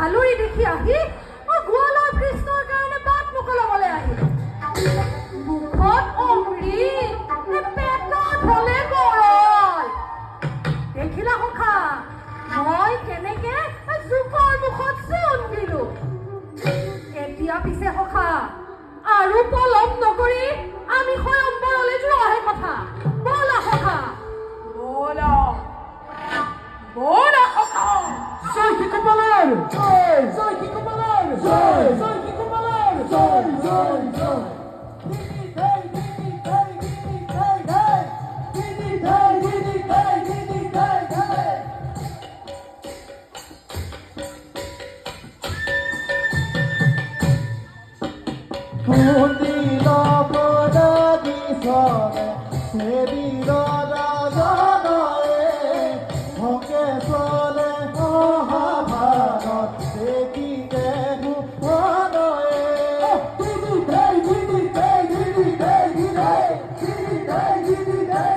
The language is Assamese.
হালুৰি দেখি আহি গোৱালৰ কৃষ্ণৰ কাৰণে বাট মোকলাবলৈ আহিল। মুখত অমৃত, পেটত হলে গৰল। দেখিলা সখা, মই কেনেকে জোকৰ মুখত চূণ দিলো। এতিয়া পিছে সখা আৰু পলম নকৰি আমি স্বয়ম্বৰলৈ যোৱাহে কথা। ব'লা সখা, ব'লা ব'লা সখা। জয় শিশুপালৰ জয়, জয় শিশুপালৰ জয়, জয় শিশুপালৰ জয়, জয় জয়। মন্দিৰ পদাদি চলে সেবিৰ ৰাজনয়ে ভকে চলে মহাভাৰত দেখিতে ভুৱনয়ে। দিদি দেই দিদি দেই দিদি দেই দিদি দেই দিদি দেই দিদি দেই